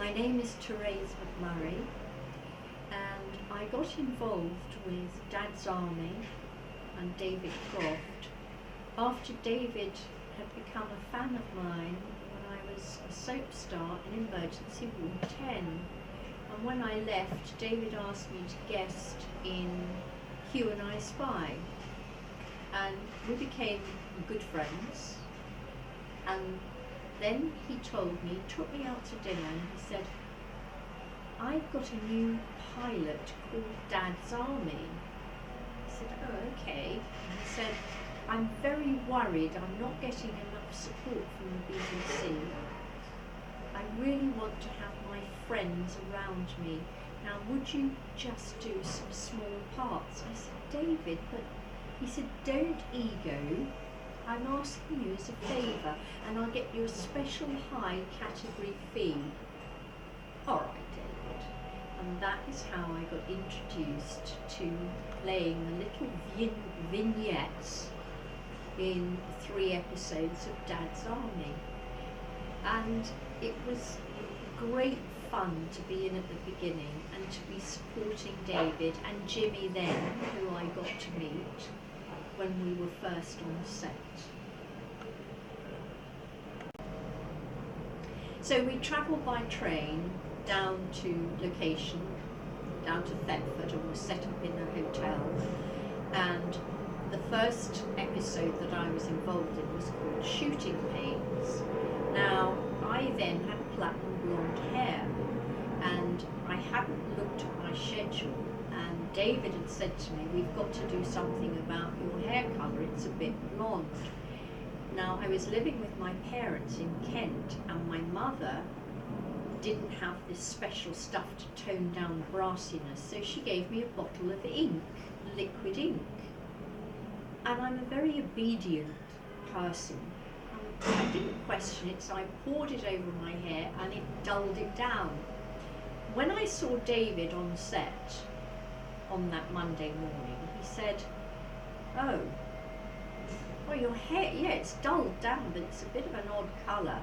My name is Therese McMurray, and I got involved with Dad's Army and David Croft after David had become a fan of mine when I was a soap star in Emergency Room 10. And when I left, David asked me to guest in Hugh and I Spy. And we became good friends. And then he took me out to dinner, and he said, I've got a new pilot called Dad's Army. I said, oh, okay. And he said, I'm very worried I'm not getting enough support from the BBC. I really want to have my friends around me. Now, would you just do some small parts? I said, David, but he said, don't ego. I'm asking you as a favour, and I'll get you a special high category fee. All right, David. And that is how I got introduced to playing the little vignettes in 3 episodes of Dad's Army. And it was great fun to be in at the beginning and to be supporting David and Jimmy then, who I got to meet when we were first on set. So we travelled by train down to location, down to Thetford, and were set up in a hotel. And the first episode that I was involved in was called Shooting Pains. Now, I then had platinum blonde hair, and I hadn't looked at my schedule, and David had said to me, we've got to do something about your hair colour, it's a bit blonde. Now, I was living with my parents in Kent, and my mother didn't have this special stuff to tone down the brassiness, so she gave me a bottle of ink, liquid ink. And I'm a very obedient person. I didn't question it, so I poured it over my hair and it dulled it down. When I saw David on set on that Monday morning, he said, oh, well, your hair, yeah, it's dulled down, but it's a bit of an odd colour.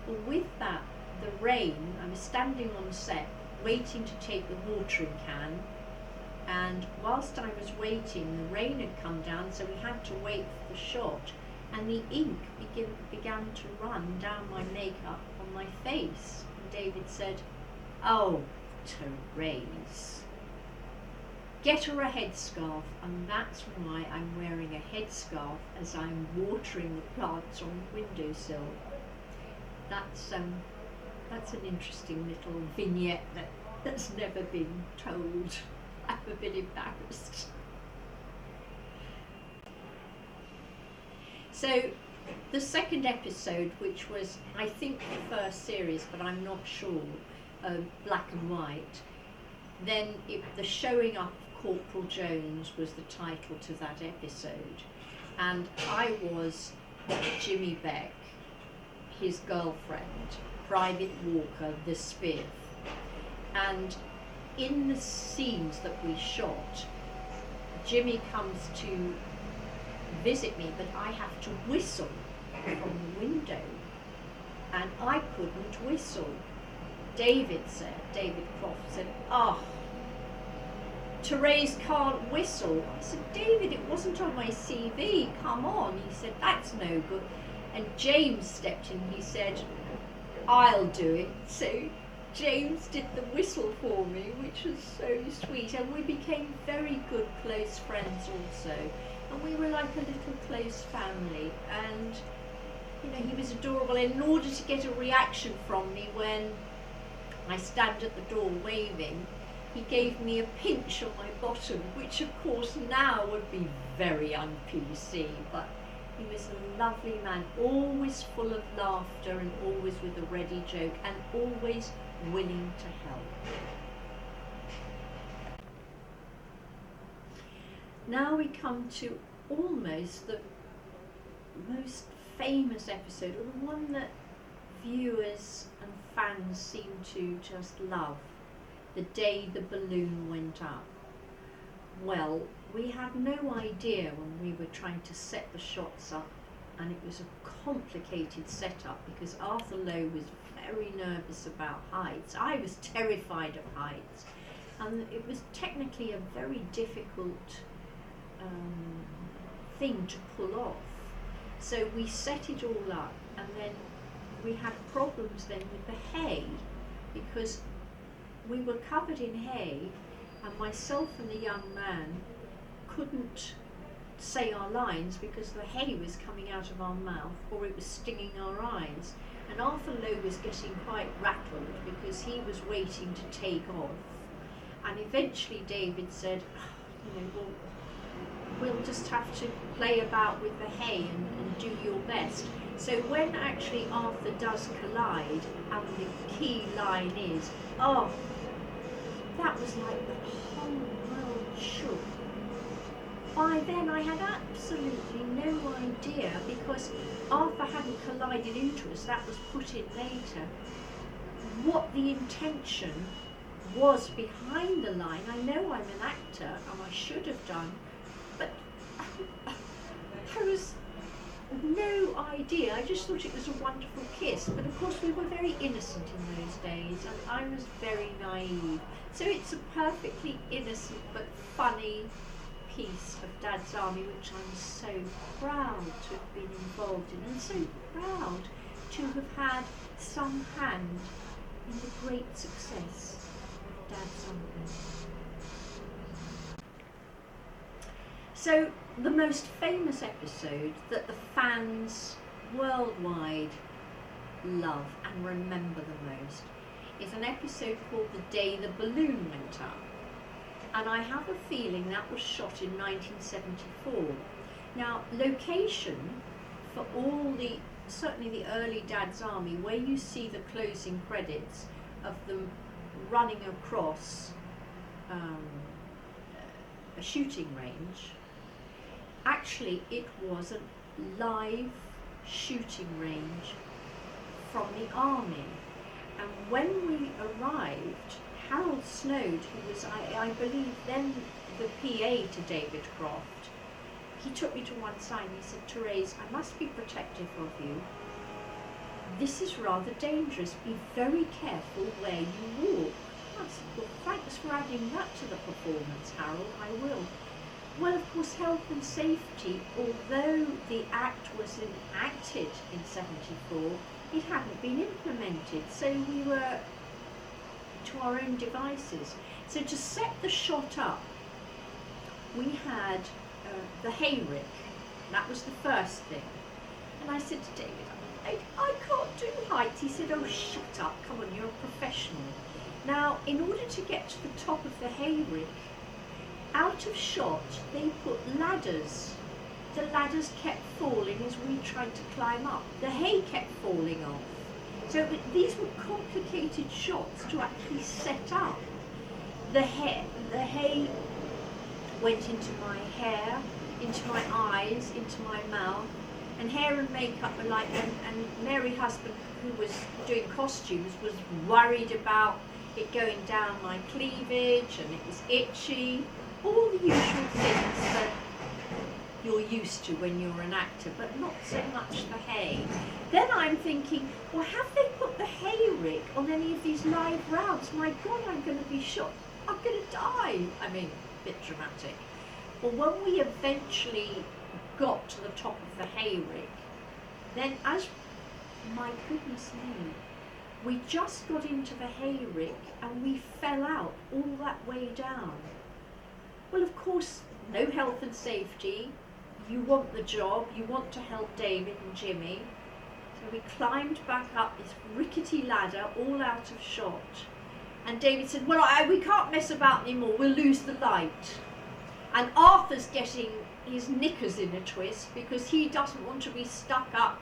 Well, with that, the rain, I was standing on set waiting to take the watering can, and whilst I was waiting, the rain had come down, so we had to wait for the shot, and the ink began to run down my makeup on my face. And David said, oh, Therese, get her a headscarf. And that's why I'm wearing a headscarf as I'm watering the plants on the windowsill. That's an interesting little vignette that's never been told. I'm a bit embarrassed. So the second episode, which was, I think, the first series, but I'm not sure, black and white, then the showing up of Corporal Jones was the title to that episode. And I was Jimmy Beck, his girlfriend, Private Walker, the Spiff. And in the scenes that we shot, Jimmy comes to visit me, but I have to whistle from the window, and I couldn't whistle. David Croft said, oh, Therese can't whistle. I said, David, it wasn't on my CV, come on. He said, that's no good. And James stepped in, he said, I'll do it. So James did the whistle for me, which was so sweet, and we became very good close friends also. And we were like a little close family, and you know, he was adorable. In order to get a reaction from me when I stand at the door waving, he gave me a pinch on my bottom, which of course now would be very un-PC, but he was a lovely man, always full of laughter and always with a ready joke and always willing to help. Now we come to almost the most famous episode, or the one that viewers and fans seem to just love, the day the balloon went up. Well, we had no idea when we were trying to set the shots up and it was a complicated setup because Arthur Lowe was very nervous about heights. I was terrified of heights, and it was technically a very difficult thing to pull off. So we set it all up, and then we had problems then with the hay, because we were covered in hay, and myself and the young man couldn't say our lines because the hay was coming out of our mouth or it was stinging our eyes. And Arthur Lowe was getting quite rattled because he was waiting to take off. And eventually David said, well, we'll just have to play about with the hay and do your best. So when actually Arthur does collide, and the key line is, that was like the whole world shook. By then I had absolutely no idea, because Arthur hadn't collided into us, that was put in later, what the intention was behind the line. I know I'm an actor and I should have done, but there was no idea. I just thought it was a wonderful kiss, but of course we were very innocent in those days and I was very naive. So it's a perfectly innocent but funny piece of Dad's Army, which I'm so proud to have been involved in, and so proud to have had some hand in the great success of Dad's Army. So the most famous episode that the fans worldwide love and remember the most is an episode called The Day the Balloon Went Up. And I have a feeling that was shot in 1974. Now, location for all certainly the early Dad's Army, where you see the closing credits of them running across a shooting range, actually it was a live shooting range from the army. And when we arrived, Harold Snowd, who was, I believe, then the PA to David Croft, he took me to one side and he said, "Therese, I must be protective of you. This is rather dangerous. Be very careful where you walk." I said, "Well, thanks for adding that to the performance, Harold, I will." Well, of course, health and safety, although the act was enacted in 74, it hadn't been implemented, so we were to our own devices. So to set the shot up, we had the hayrick. That was the first thing. And I said to David, I can't do heights. He said, "Oh, shut up, come on, you're a professional." Now, in order to get to the top of the hayrick, out of shot, they put ladders. The ladders kept falling as we tried to climb up. The hay kept falling off. So these were complicated shots to actually set up. The hay went into my hair, into my eyes, into my mouth, and hair and makeup were like, and Mary Husband, who was doing costumes, was worried about it going down my cleavage, and it was itchy, all the usual things that you're used to when you're an actor, but not so much the hay. Then I'm thinking, well, have they put the hayrick on any of these live rounds? My God, I'm going to be shot. I'm going to die. I mean, a bit dramatic. Well, when we eventually got to the top of the hayrick, then my goodness me, we just got into the hayrick and we fell out all that way down. Well, of course, no health and safety. You want the job, you want to help David and Jimmy. So we climbed back up this rickety ladder, all out of shot. And David said, "Well, we can't mess about anymore, we'll lose the light." And Arthur's getting his knickers in a twist because he doesn't want to be stuck up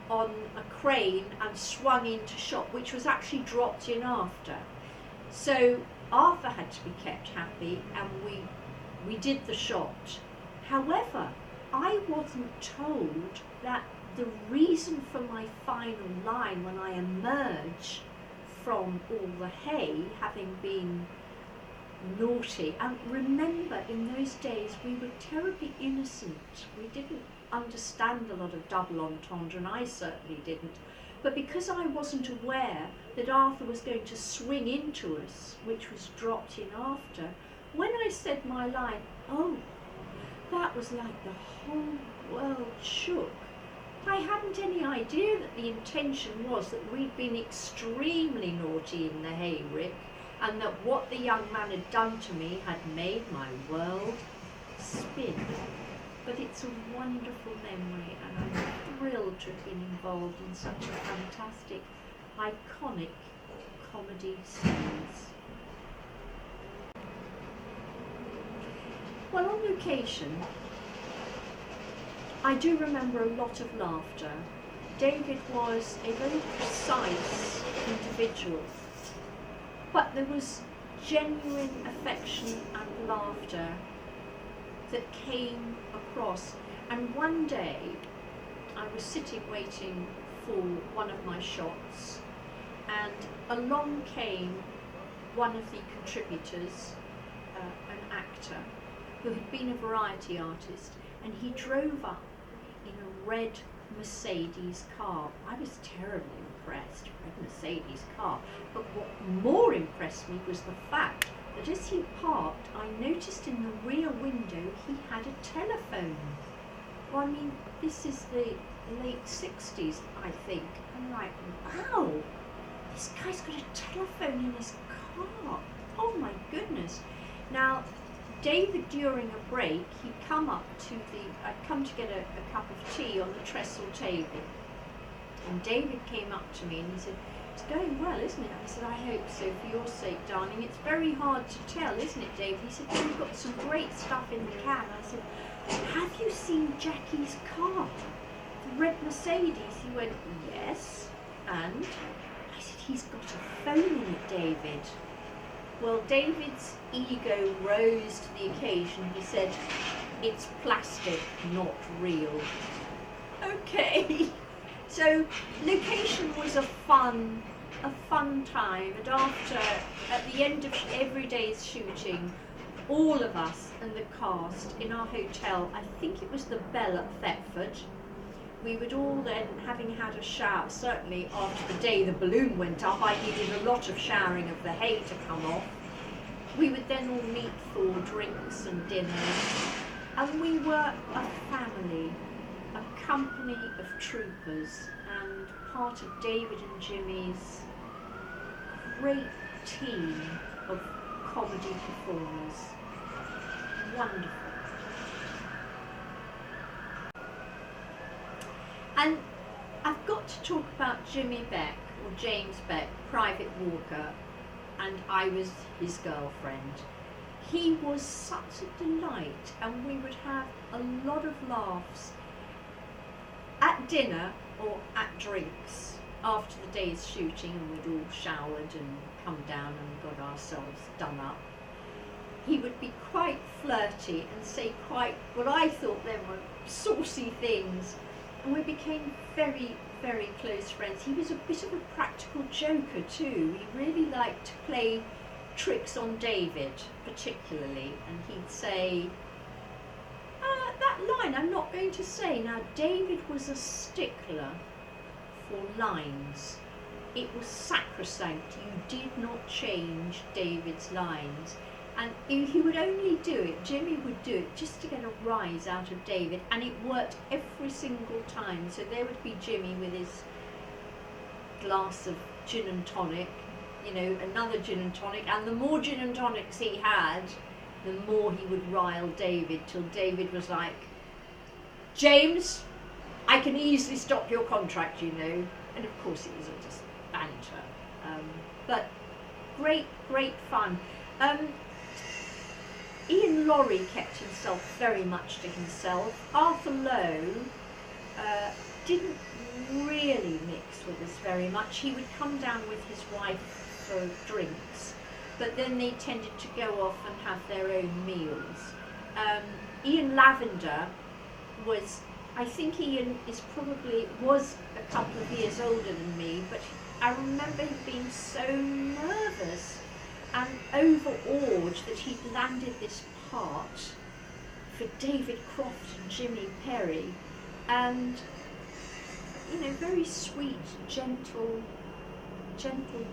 on a crane and swung into shot, which was actually dropped in after. So Arthur had to be kept happy, and we did the shot. However, I wasn't told that the reason for my final line when I emerge from all the hay, having been naughty, and remember in those days we were terribly innocent, we didn't understand a lot of double entendre, and I certainly didn't. But because I wasn't aware that Arthur was going to swing into us, which was dropped in after, when I said my line, oh, that was like the whole world shook. I hadn't any idea that the intention was that we'd been extremely naughty in the hayrick, and that what the young man had done to me had made my world spin. But it's a wonderful memory, and I'm thrilled to have been involved in such a fantastic, iconic comedy series. Well, on location, I do remember a lot of laughter. David was a very precise individual, but there was genuine affection and laughter that came across. And one day I was sitting waiting for one of my shots, and along came one of the contributors, an actor who had been a variety artist, and he drove up in a red Mercedes car. I was terribly impressed, red Mercedes car, but what more impressed me was the fact that as he parked, I noticed in the rear window he had a telephone. Well, I mean, this is the late 60s, I think. I'm like, wow, this guy's got a telephone in his car. Oh my goodness. Now, David, during a break, he'd come up to I'd come to get a cup of tea on the trestle table. And David came up to me and he said, it's going well, isn't it? I said, I hope so, for your sake, darling. It's very hard to tell, isn't it, Dave? He said, well, we've got some great stuff in the can. I said, have you seen Jackie's car? The red Mercedes? He went, yes. And? I said, he's got a phone in it, David. Well, David's ego rose to the occasion. He said, it's plastic, not real. Okay. So location was a fun time, and at the end of every day's shooting, all of us and the cast in our hotel, I think it was the Bell at Thetford, we would all then, having had a shower, certainly after the day the balloon went up, I needed a lot of showering of the hay to come off. We would then all meet for drinks and dinner, and we were a family, a company of troopers, and part of David and Jimmy's great team of comedy performers. Wonderful. And I've got to talk about Jimmy Beck, or James Beck, Private Walker, and I was his girlfriend. He was such a delight, and we would have a lot of laughs at dinner or at drinks after the day's shooting, and we'd all showered and come down and got ourselves done up. He would be quite flirty and say quite what I thought then were saucy things, and we became very, very close friends. He was a bit of a practical joker too. He really liked to play tricks on David particularly, and he'd say, that line I'm not going to say. Now, David was a stickler for lines. It was sacrosanct. You did not change David's lines. And he would only do it, Jimmy would do it just to get a rise out of David, and it worked every single time. So there would be Jimmy with his glass of gin and tonic, another gin and tonic, and the more gin and tonics he had, the more he would rile David, till David was like, James, I can easily stop your contract, And of course it was all just banter. But great, great fun. Ian Laurie kept himself very much to himself. Arthur Lowe didn't really mix with us very much. He would come down with his wife for drinks, but then they tended to go off and have their own meals. Ian Lavender was, I think Ian was a couple of years older than me, but I remember him being so nervous and overawed that he'd landed this part for David Croft and Jimmy Perry, and very sweet, gentle,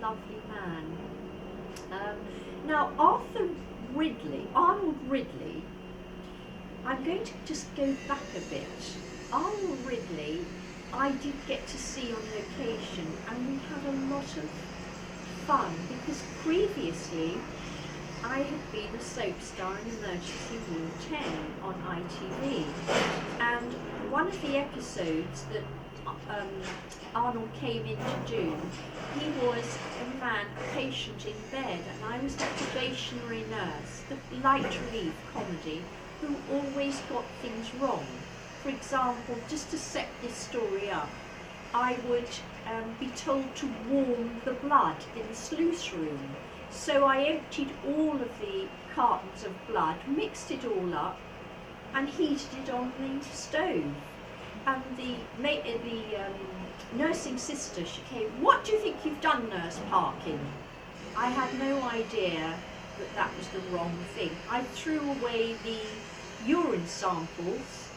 lovely man. Now Arnold Ridley, I'm going to just go back a bit. Arnold Ridley, I did get to see on location, and we had a lot of fun because previously I had been a soap star in Emergency Ward 10 on ITV, and one of the episodes that Arnold came in to do, he was a patient in bed, and I was the probationary nurse, the light relief comedy, who always got things wrong. For example, just to set this story up, I would be told to warm the blood in the sluice room. So I emptied all of the cartons of blood, mixed it all up, and heated it on the stove. And the nursing sister, she came, "What do you think you've done, Nurse Parkin?" I had no idea that that was the wrong thing. I threw away the urine samples,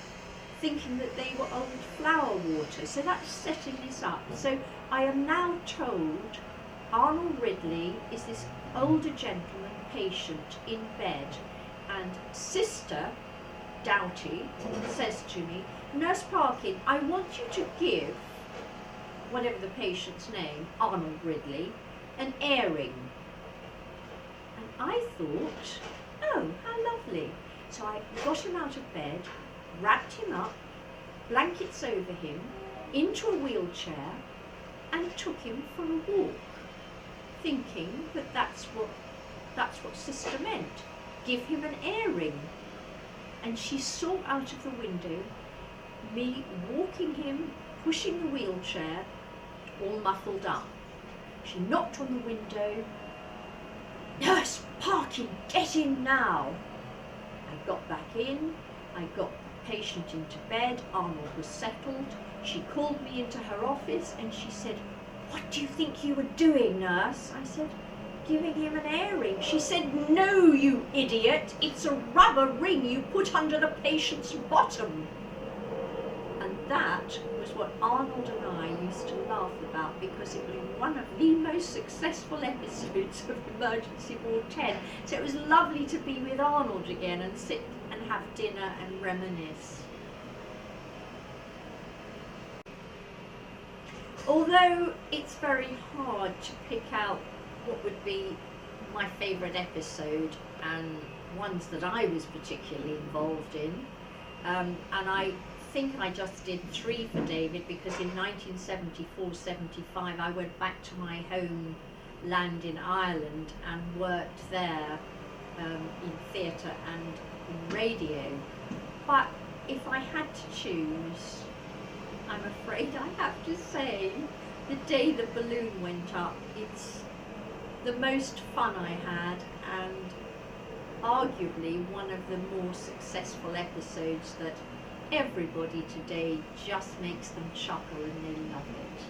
thinking that they were old flower water. So that's setting this up. So I am now told Arnold Ridley is this older gentleman patient in bed, and Sister Doughty says to me, "Nurse Parkin, I want you to give," whatever the patient's name, Arnold Ridley, "an airing." And I thought, oh, how lovely. So I got him out of bed, wrapped him up, blankets over him, into a wheelchair, and took him for a walk, thinking that that's what Sister meant. Give him an airing. And she saw out of the window me walking him, pushing the wheelchair, all muffled up. She knocked on the window. "Nurse Parkin, get in now." I got back in, I got the patient into bed, Arnold was settled. She called me into her office and she said, "What do you think you were doing, nurse?" I said, "Giving him an airing." She said, "No, you idiot, it's a rubber ring you put under the patient's bottom." And that was what Arnold and I used to laugh about, because it was one of the most successful episodes of Emergency Ward 10. So it was lovely to be with Arnold again and sit and have dinner and reminisce. Although it's very hard to pick out what would be my favourite episode and ones that I was particularly involved in, and I think I just did 3 for David, because in 1974-75 I went back to my homeland in Ireland and worked there in theatre and in radio. But if I had to choose, I'm afraid I have to say the day the balloon went up. It's the most fun I had, and arguably one of the more successful episodes that everybody today just makes them chuckle and they love it.